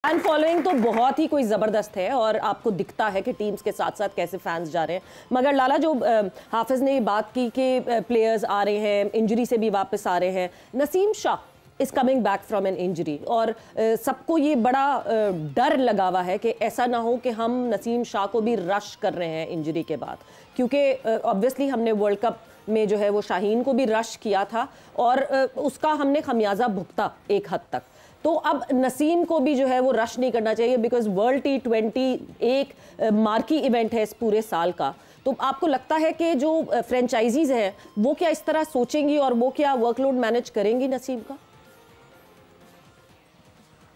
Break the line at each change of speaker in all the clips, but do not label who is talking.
Fan following तो बहुत ही कोई ज़बरदस्त है और आपको दिखता है कि टीम्स के साथ साथ कैसे फैंस जा रहे हैं। मगर लाला, जो हाफिज़ ने बात की कि प्लेयर्स आ रहे हैं, इंजरी से भी वापस आ रहे हैं, Naseem Shah is coming back from an injury और सबको ये बड़ा डर लगा हुआ है कि ऐसा ना हो कि हम नसीम शाह को भी रश कर रहे हैं इंजरी के बाद, क्योंकि ऑब्वियसली हमने वर्ल्ड कप में जो है वो शाहीन को भी रश किया था और उसका हमने खमियाजा भुगता एक हद तक। तो अब नसीम को भी जो है वो रश नहीं करना चाहिए, बिकॉज वर्ल्ड T20 एक मार्की इवेंट है इस पूरे साल का। तो आपको लगता है कि जो फ्रेंचाइजीज हैं वो क्या इस तरह सोचेंगी और वो क्या वर्कलोड मैनेज करेंगी नसीम का?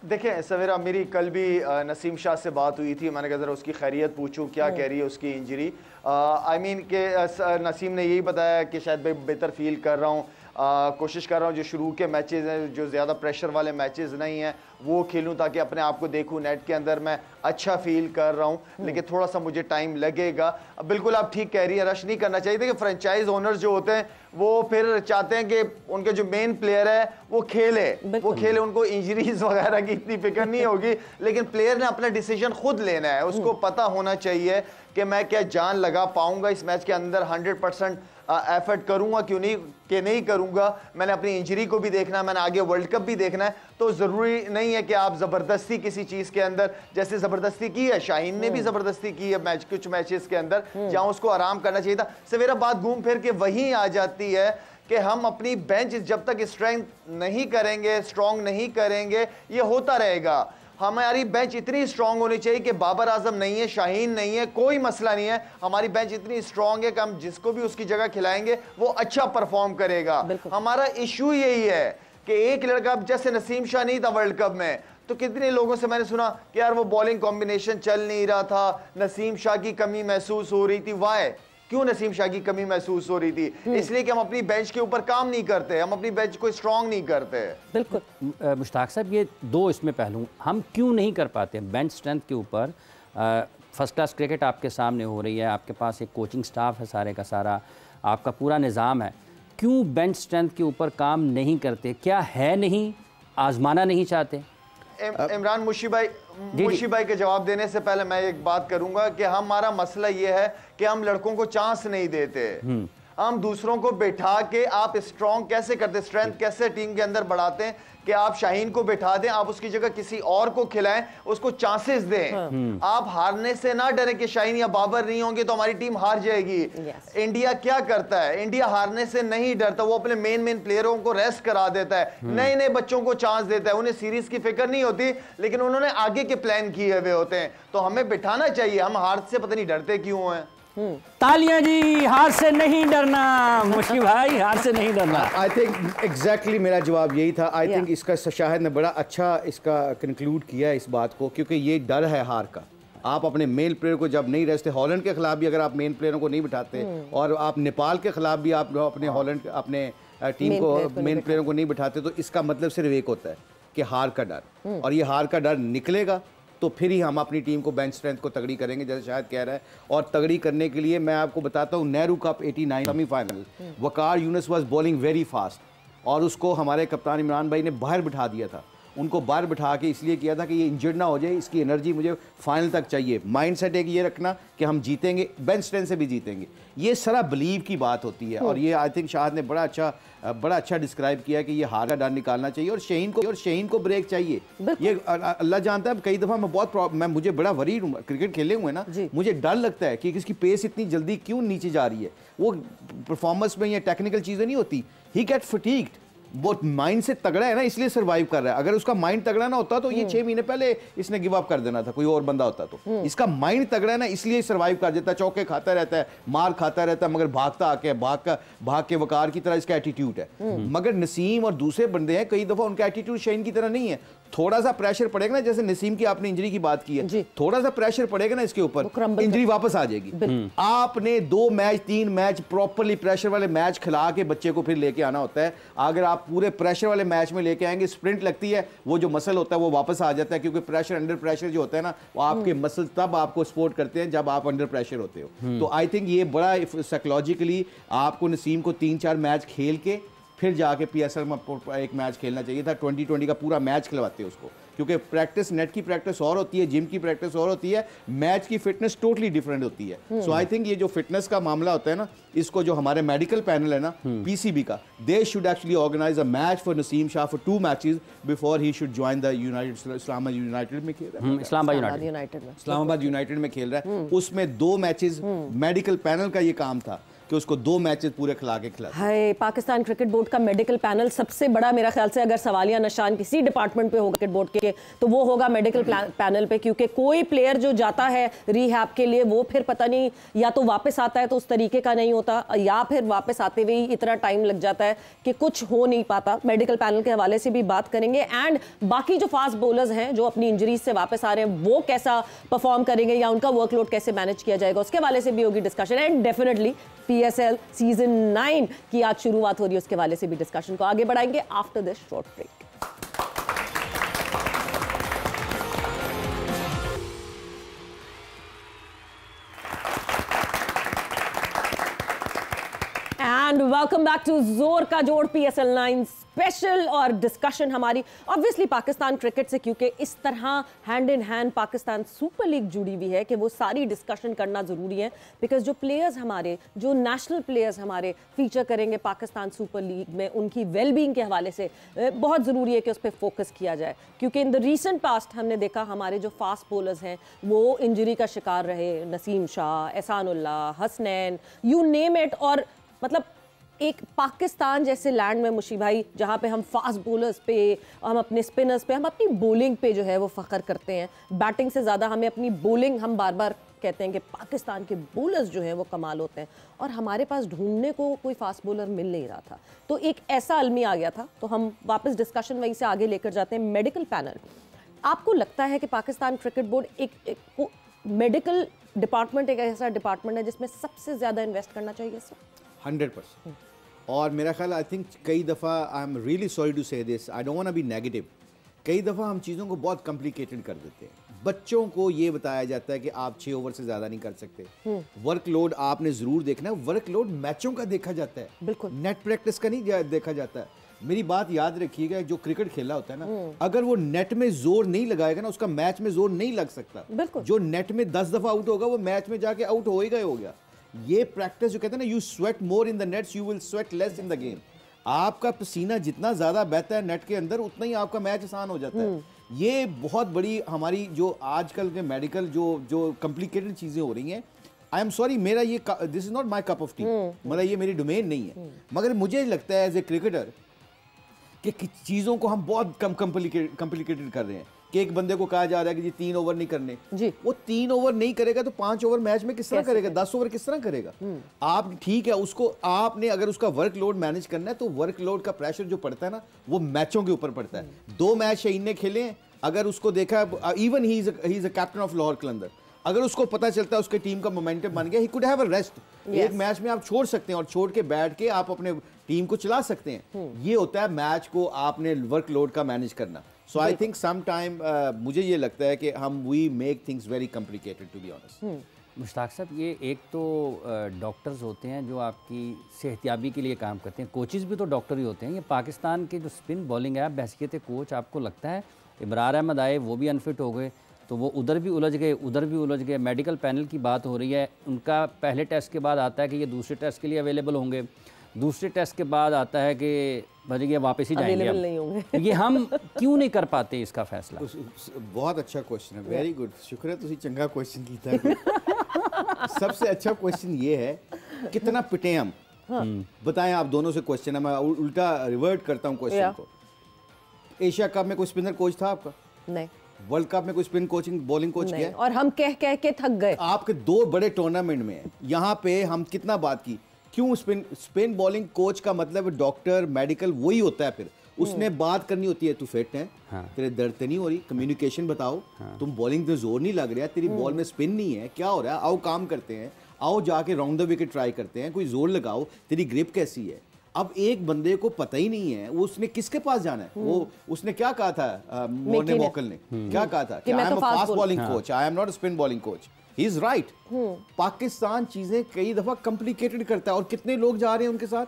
देखिए सवेरा, मेरी कल भी नसीम शाह से बात हुई थी। मैंने कहा ज़रा उसकी खैरियत पूछूं, क्या कह रही है उसकी इंजरी। आई मीन के नसीम ने यही बताया कि शायद मैं बेहतर फील कर रहा हूँ, कोशिश कर रहा हूँ जो शुरू के मैचेस हैं, जो ज़्यादा प्रेशर वाले मैचेस नहीं हैं, वो खेलूँ ताकि अपने आप को देखूँ नेट के अंदर मैं अच्छा फील कर रहा हूँ, लेकिन थोड़ा सा मुझे टाइम लगेगा। बिल्कुल आप ठीक कह रही है, रश नहीं करना चाहिए। देखिए फ्रेंचाइज ओनर्स जो होते हैं वो फिर चाहते हैं कि उनके जो मेन प्लेयर है वो खेले, उनको इंजरीज वगैरह की इतनी फिक्र नहीं होगी, लेकिन प्लेयर ने अपना डिसीजन खुद लेना है। उसको पता होना चाहिए कि मैं क्या जान लगा पाऊंगा इस मैच के अंदर, 100% एफर्ट करूंगा क्यों नहीं करूंगा। मैंने अपनी इंजरी को भी देखना है, मैंने आगे वर्ल्ड कप भी देखना है। तो जरूरी नहीं है कि आप जबरदस्ती किसी चीज के अंदर, जैसे जबरदस्ती की है शाहीन ने भी जबरदस्ती की है कुछ मैचेस के अंदर जहां उसको आराम करना चाहिए था। सवेरा बात घूम फिर के वही आ जाती है कि हम अपनी बेंच जब तक स्ट्रेंथ नहीं करेंगे, स्ट्रांग नहीं करेंगे, ये होता रहेगा। हमारी बेंच इतनी स्ट्रांग होनी चाहिए कि बाबर आजम नहीं है, शाहीन नहीं है, कोई मसला नहीं है। हमारी बेंच इतनी स्ट्रांग है कि हम जिसको भी उसकी जगह खिलाएंगे वो अच्छा परफॉर्म करेगा। हमारा इशू यही है कि एक लड़का, जैसे नसीम शाह नहीं था वर्ल्ड कप में, तो कितने लोगों से मैंने सुना कि यार वो बॉलिंग कॉम्बिनेशन चल नहीं रहा था, नसीम शाह की कमी महसूस हो रही थी। वाई? क्यों नसीम शाह की कमी महसूस हो रही थी? इसलिए कि हम अपनी बेंच के ऊपर काम नहीं करते, हम अपनी बेंच को स्ट्रांग नहीं करते।
बिल्कुल मुश्ताक साहब, ये दो इसमें पहलू हम क्यों नहीं कर पाते बेंच स्ट्रेंथ के ऊपर। फर्स्ट क्लास क्रिकेट आपके सामने हो रही है, आपके पास एक कोचिंग स्टाफ है, सारे का सारा आपका पूरा निज़ाम है, क्यों बेंच स्ट्रेंथ के ऊपर काम नहीं करते? क्या है नहीं, आजमाना नहीं चाहते?
इमरान मुशी भाई के जवाब देने से पहले मैं एक बात करूंगा कि हमारा मसला ये है कि हम लड़कों को चांस नहीं देते। हम दूसरों को बैठा के, आप स्ट्रॉन्ग कैसे करते, स्ट्रेंथ कैसे टीम के अंदर बढ़ाते हैं कि आप शाहीन को बैठा दें, आप उसकी जगह किसी और को खिलाएं, उसको चांसेस दें। आप हारने से ना डरे कि शाहीन या बाबर नहीं होंगे तो हमारी टीम हार जाएगी। इंडिया क्या करता है? इंडिया हारने से नहीं डरता, वो अपने मेन प्लेयरों को रेस्ट करा देता है, नए नए बच्चों को चांस देता है। उन्हें सीरीज की फिक्र नहीं होती, लेकिन उन्होंने आगे के प्लान किए हुए होते हैं। तो हमें बिठाना चाहिए। हम हार से पता नहीं डरते क्यों हैं।
तालियां जी, हार से नहीं डरना। मुशी भाई, हार से नहीं डरना।
आई थिंक एग्जैक्टली मेरा जवाब यही था। आई थिंक इसका शाहिद ने बड़ा अच्छा इसका कंक्लूड किया है इस बात को, क्योंकि ये डर है हार का। आप अपने मेल प्लेयर को जब नहीं रेस्ट, हॉलैंड के खिलाफ भी अगर आप मेन प्लेयरों को नहीं बिठाते और आप नेपाल के खिलाफ भी आप अपने हॉलैंड अपने टीम को मेन प्लेयरों को नहीं बिठाते, तो इसका मतलब सिर्फ एक होता है कि हार का डर। और ये हार का डर निकलेगा तो फिर ही हम अपनी टीम को बेंच स्ट्रेंथ को तगड़ी करेंगे, जैसे शायद कह रहा है। और तगड़ी करने के लिए मैं आपको बताता हूँ, Nehru cup 89 semifinal, Waqar Yunus was bowling very fast और उसको हमारे कप्तान इमरान भाई ने बाहर बिठा दिया था। उनको बाहर बिठा के इसलिए किया था कि ये इंजर्ड ना हो जाए, इसकी एनर्जी मुझे फाइनल तक चाहिए। माइंड सेट एक ये रखना कि हम जीतेंगे, बेंच स्ट्रेंथ से भी जीतेंगे। ये सारा बिलीव की बात होती है। और ये आई थिंक शाहिद ने बड़ा अच्छा डिस्क्राइब किया कि ये हार का डर निकालना चाहिए और शहीन को ब्रेक चाहिए। ये अल्लाह जानता है, कई दफ़ा मैं मुझे बड़ा वरीड हूँ, क्रिकेट खेले हुए ना, मुझे डर लगता है कि इसकी पेस इतनी जल्दी क्यों नीचे जा रही है। वो परफॉर्मेंस में ये टेक्निकल चीज़ें नहीं होती, ही गेट फटीग्ड। वो माइंड से तगड़ा है ना, इसलिए सरवाइव कर रहा है। अगर उसका माइंड तगड़ा ना होता तो ये 6 महीने पहले इसने गिव अप कर देना था, कोई और बंदा होता तो। इसका माइंड तगड़ा है ना, इसलिए सरवाइव कर देता है। चौके खाता रहता है, मार खाता रहता है, मगर भागता आके भाग के वकार की तरह इसका एटीट्यूड है। मगर नसीम और दूसरे बंदे हैं, कई दफा उनका एटीट्यूड शाहीन की तरह नहीं है। थोड़ा सा प्रेशर पड़ेगा ना, जैसे नसीम की आपने इंजरी की बात की है, थोड़ा सा प्रेशर पड़ेगा ना इसके ऊपर, इंजरी वापस आ जाएगी। आपने 2 मैच 3 मैच प्रॉपर्ली प्रेशर वाले मैच खिला के बच्चे को फिर लेके आना होता है। अगर आप पूरे प्रेशर वाले मैच में लेके आएंगे, स्प्रिंट लगती है, वो जो मसल होता है वो वापस आ जाता है, क्योंकि प्रेशर, अंडर प्रेशर जो होता है ना, वो आपके मसल तब आपको सपोर्ट करते हैं जब आप अंडर प्रेशर होते हो। तो आई थिंक ये बड़ा साइकोलॉजिकली आपको नसीम को 3-4 मैच खेल के फिर जाके PSL में एक मैच खेलना चाहिए था। 2020 का पूरा मैच खिलवाते उसको, क्योंकि प्रैक्टिस, नेट की प्रैक्टिस और होती है, जिम की प्रैक्टिस और होती है, मैच की फिटनेस टोटली डिफरेंट होती है। सो आई थिंक ये जो फिटनेस का मामला होता है ना, इसको जो हमारे मेडिकल पैनल है ना PCB का, they should actually organise a match for Naseem Shah for 2 matches before he should join the Islamabad United में खेल रहा है, इस्लामाबाद यूनाइटेड में खेल रहा है। उसमें 2 मैचेस मेडिकल पैनल का ये काम था कि उसको 2 मैचेस पूरे खिला के खिला।
हाय, पाकिस्तान क्रिकेट बोर्ड का मेडिकल पैनल सबसे बड़ा, मेरा ख्याल से अगर सवालिया निशान किसी डिपार्टमेंट पे होगा क्रिकेट बोर्ड के, तो वो होगा मेडिकल पैनल पे, क्योंकि कोई प्लेयर जो जाता है रिहैब के लिए वो फिर पता नहीं या तो वापस आता है तो उस तरीके का नहीं होता, या फिर वापस आते हुए ही इतना टाइम लग जाता है कि कुछ हो नहीं पाता। मेडिकल पैनल के हवाले से भी बात करेंगे, एंड बाकी जो फास्ट बॉलर्स हैं जो अपनी इंजरीज से वापस आ रहे हैं वो कैसा परफॉर्म करेंगे या उनका वर्कलोड कैसे मैनेज किया जाएगा, उसके हवाले से भी होगी discussion. And definitely PSL season 9 की आज शुरुआत हो रही है, उसके वाले से भी डिस्कशन को आगे बढ़ाएंगे after this short break. And welcome back to जोर का जोड़ PSL 9 स्पेशल, और डिस्कशन हमारी ऑब्वियसली पाकिस्तान क्रिकेट से, क्योंकि इस तरह hand in hand Pakistan Super League जुड़ी हुई है कि वो सारी डिस्कशन करना ज़रूरी है, बिकॉज जो प्लेयर्स हमारे, जो नेशनल प्लेयर्स हमारे फीचर करेंगे पाकिस्तान सुपर लीग में, उनकी वेलबींग के हवाले से बहुत ज़रूरी है कि उस पर फोकस किया जाए, क्योंकि इन द रीसेंट पास्ट हमने देखा हमारे जो फास्ट बॉलर्स हैं वो इंजरी का शिकार रहे, Naseem Shah, Ehsanullah, Hasnain, you name it. और मतलब एक पाकिस्तान जैसे लैंड में मुशी भाई, जहाँ पे हम फास्ट बॉलर्स पे, हम अपने स्पिनर्स पे, हम अपनी बॉलिंग पे जो है वो फ़ख्र करते हैं, बैटिंग से ज़्यादा हमें अपनी बॉलिंग, हम बार बार कहते हैं कि पाकिस्तान के बॉलर्स जो हैं वो कमाल होते हैं, और हमारे पास ढूंढने को कोई फास्ट बॉलर मिल नहीं रहा था। तो एक ऐसा अलमी आ गया था, तो हम वापस डिस्कशन वहीं से आगे लेकर जाते हैं। मेडिकल पैनल, आपको लगता है कि पाकिस्तान क्रिकेट बोर्ड एक मेडिकल डिपार्टमेंट एक ऐसा डिपार्टमेंट है जिसमें सबसे ज़्यादा इन्वेस्ट करना चाहिए?
100%। और मेरा ख्याल, आई थिंक कई दफ़ा, I am really sorry to say this, I don't want to be negative, कई दफ़ा हम चीज़ों को बहुत कॉम्प्लिकेटेड कर देते हैं। बच्चों को ये बताया जाता है कि आप 6 ओवर से ज़्यादा नहीं कर सकते। वर्कलोड आपने ज़रूर देखना है, वर्कलोड मैचों का देखा जाता है, बिल्कुल नेट प्रैक्टिस का नहीं देखा जाता है। मेरी बात याद रखिएगा, जो क्रिकेट खेला होता है ना, अगर वो नेट में जोर नहीं लगाएगा ना, उसका मैच में जोर नहीं लग सकता। जो नेट में 10 दफ़ा आउट होगा वो मैच में जाके आउट होएगा ही हो गया। ये प्रैक्टिस जो कहते हैं ना, you sweat more in the nets, you will sweat less in the game. आपका पसीना जितना ज्यादा बहता है नेट के अंदर, उतना ही आपका मैच आसान हो जाता है। ये बहुत बड़ी हमारी जो आजकल के मेडिकल जो कॉम्प्लिकेटेड चीजें हो रही हैं, आई एम सॉरी, मेरा ये this is not my cup of T, मतलब ये मेरी डोमेन नहीं है, मगर मुझे लगता है एज ए क्रिकेटर कि चीज़ों को हम बहुत कम कॉम्प्लिकेटेड कर रहे हैं। कि एक बंदे को कहा जा रहा है कि जी 3 ओवर नहीं करने जी, वो 3 ओवर नहीं करेगा तो 5 ओवर मैच में किस तरह करेगा, 10 ओवर किस तरह करेगा? आप ठीक है, उसको आपने अगर उसका वर्कलोड मैनेज करना है तो वर्कलोड का प्रेशर जो पड़ता है ना, वो मैचों के ऊपर पड़ता है। 2 मैच शहीन ने खेले, अगर उसको देखा, even he is a captain of Lahore Qalandar, अगर उसको पता चलता है उसके टीम का मोमेंटम बन गया, he could have a rest. एक मैच में आप छोड़ सकते हैं और छोड़ के बैठ के आप अपने टीम को चला सकते हैं। ये होता है मैच को आपने वर्कलोड का मैनेज करना। सो आई थिंक सम टाइम मुझे ये लगता है कि हम we make things very complicated to be honest.
Mushtaq साहब, ये एक तो डॉक्टर्स होते हैं जो आपकी सेहतियाबी के लिए काम करते हैं, कोचेज़ भी तो डॉक्टर ही होते हैं। ये पाकिस्तान के जो स्पिन बॉलिंग है, बहसियत कोच आपको लगता है इमरान अहमद आए, वो भी अनफिट हो गए, तो वो उधर भी उलझ गए, उधर भी उलझ गए। मेडिकल पैनल की बात हो रही है, उनका पहले टेस्ट के बाद आता है कि ये दूसरे टेस्ट के लिए अवेलेबल होंगे, दूसरे टेस्ट के बाद आता है कि भाई ये वापस ही जाएंगे, नहीं होंगे। ये हम क्यों नहीं कर पाते इसका फैसला?
बहुत अच्छा क्वेश्चन है, वेरी गुड, शुक्रिया, तुसी चंगा क्वेश्चन कीता। सबसे अच्छा क्वेश्चन ये है, कितना पिटे हम। बताएं आप दोनों से क्वेश्चन है, मैं उल्टा रिवर्ट करता हूँ क्वेश्चन को। एशिया कप में कोई स्पिनर कोच था आपका? नहीं। वर्ल्ड कप में कोई स्पिन कोचिंग बॉलिंग कोच किया?
और हम कह के थक गए।
आपके 2 बड़े टूर्नामेंट में यहाँ पे हम कितना बात की, क्यों स्पिन बॉलिंग कोच का मतलब डॉक्टर मेडिकल वही होता है। फिर उसने बात करनी होती है, तू फिट है, हाँ। तेरे दर्द नहीं हो रही, कम्युनिकेशन बताओ, हाँ। तुम बॉलिंग पे जोर नहीं लग रहा, तेरी बॉल में स्पिन नहीं है, क्या हो रहा है, आओ काम करते हैं, आओ जाके राउंड द विकेट ट्राई करते हैं, कोई जोर लगाओ, तेरी ग्रिप कैसी है। अब एक बंदे को पता ही नहीं है वो उसने किसके पास जाना है। वो उसने क्या कहा था, मोर्ने वॉकल ने क्या कहा था कि I am a fast bowling coach, I am not a spin bowling coach. He is right. Pakistan चीजें कई दफा कॉम्प्लिकेटेड करता है, और कितने लोग जा रहे हैं उनके साथ,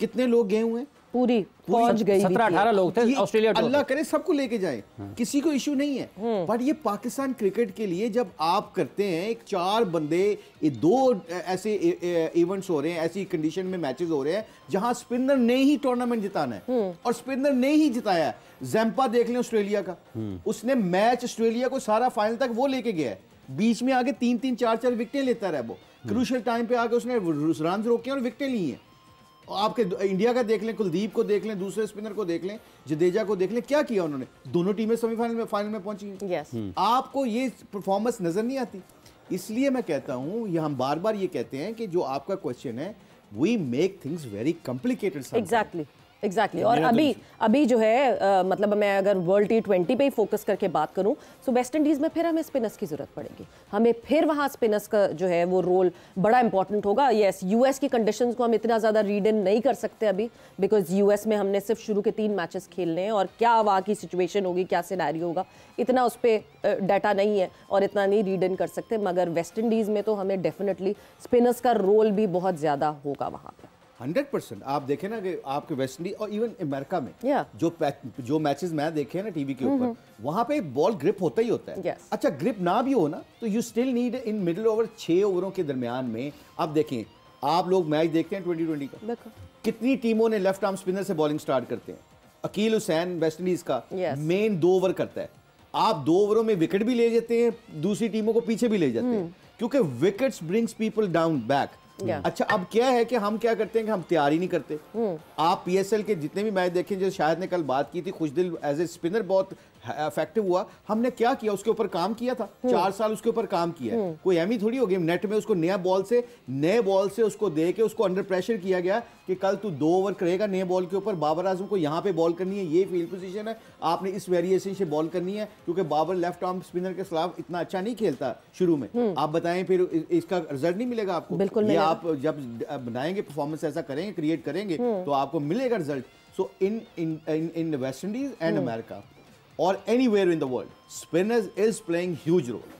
कितने लोग गए हुए हैं।
पूरी पहुंच गई
17-18 लोग थे ऑस्ट्रेलिया टूर
अल्लाह करे सबको लेके जाए, किसी को इशू नहीं है। बट ये पाकिस्तान क्रिकेट के लिए जब आप करते हैं एक 4 बंदे, ये 2 ऐसे इवेंट्स हो रहे हैं, ऐसी कंडीशन में मैचेस हो रहे हैं जहां स्पिनर ने ही टूर्नामेंट जिताना है और स्पिनर ने ही जिताया है। जैम्पा देख लें ऑस्ट्रेलिया का, उसने मैच ऑस्ट्रेलिया को सारा फाइनल तक वो लेके गया है, बीच में आगे 3-3 4-4 विकेटें लेता रहा वो, क्रूशियल टाइम पे आके उसने रन रोके और विकेटें ली हैं। आपके इंडिया का देख लें, कुलदीप को देख लें, दूसरे स्पिनर को देख लें, जडेजा को देख लें, क्या किया उन्होंने, दोनों टीमें सेमीफाइनल में फाइनल में पहुंची हैं।
Yes.
आपको ये परफॉर्मेंस नजर नहीं आती। इसलिए मैं कहता हूं, ये हम बार बार ये कहते हैं कि जो आपका क्वेश्चन है, we make things very complicated.
Exactly और अभी जो है मतलब मैं अगर वर्ल्ड T20 पे ही फोकस करके बात करूं, तो वेस्ट इंडीज़ में फिर हमें स्पिनर्स की ज़रूरत पड़ेगी, हमें फिर वहाँ स्पिनर्स का जो है वो रोल बड़ा इंपॉर्टेंट होगा। यस, यूएस की कंडीशंस को हम इतना ज़्यादा रीड इन नहीं कर सकते अभी, बिकॉज यूएस में हमने सिर्फ शुरू के 3 मैचेस खेलने हैं और क्या वहाँ की सिचुएशन होगी, क्या सिनेरियो होगा, इतना उस पर डाटा नहीं है और इतना नहीं रीड इन कर सकते। मगर वेस्ट इंडीज़ में तो हमें डेफिनेटली स्पिनर्स का रोल भी बहुत ज़्यादा होगा वहाँ पर।
100% आप देखें ना कि आपके वेस्ट इंडीज और इवन अमेरिका में जो मैचेस मैं देखे हैं ना टीवी के ऊपर, वहां पे बॉल ग्रिप होता ही होता है। अच्छा, ग्रिप ना भी हो ना तो you still need in middle over 6 ओवरों के दरमियान में। अब देखें, आप लोग मैच देखते हैं 2020 का, कितनी टीमों ने लेफ्ट आर्म स्पिनर से बॉलिंग स्टार्ट करते हैं। अकील हुसैन वेस्ट इंडीज का मेन 2 ओवर करता है, आप 2 ओवरों में विकेट भी ले जाते हैं, दूसरी टीमों को पीछे भी ले जाते हैं, क्योंकि wickets brings people down back. अच्छा, अब क्या है कि हम क्या करते हैं कि हम तैयारी नहीं करते। आप पीएसएल के जितने भी मैच देखें, जो शायद ने कल बात की थी, खुशदिल एज ए स्पिनर बहुत इफेक्टिव हुआ, हमने क्या किया, उसके ऊपर काम किया था, 4 साल उसके ऊपर काम किया है। कोई एमी थोड़ी हो गई, नेट में उसको नए बॉल से उसको दे के उसको अंडर प्रेशर किया गया कि कल तू 2 ओवर करेगा नए बॉल के ऊपर, बाबर आजम को यहाँ पे बॉल करनी है, ये फील्ड पोजीशन है, आपने इस वेरिएशन से बॉल करनी है, क्योंकि बाबर लेफ्ट आर्म स्पिनर के खिलाफ इतना अच्छा नहीं खेलता शुरू में। आप बताएं फिर इसका रिजल्ट नहीं मिलेगा आपको।
बिल्कुल
ये आप जब बनाएंगे, परफॉर्मेंस ऐसा करेंगे, क्रिएट करेंगे, तो आपको मिलेगा result. So in West Indies and America or anywhere in the world, spinners is playing huge role.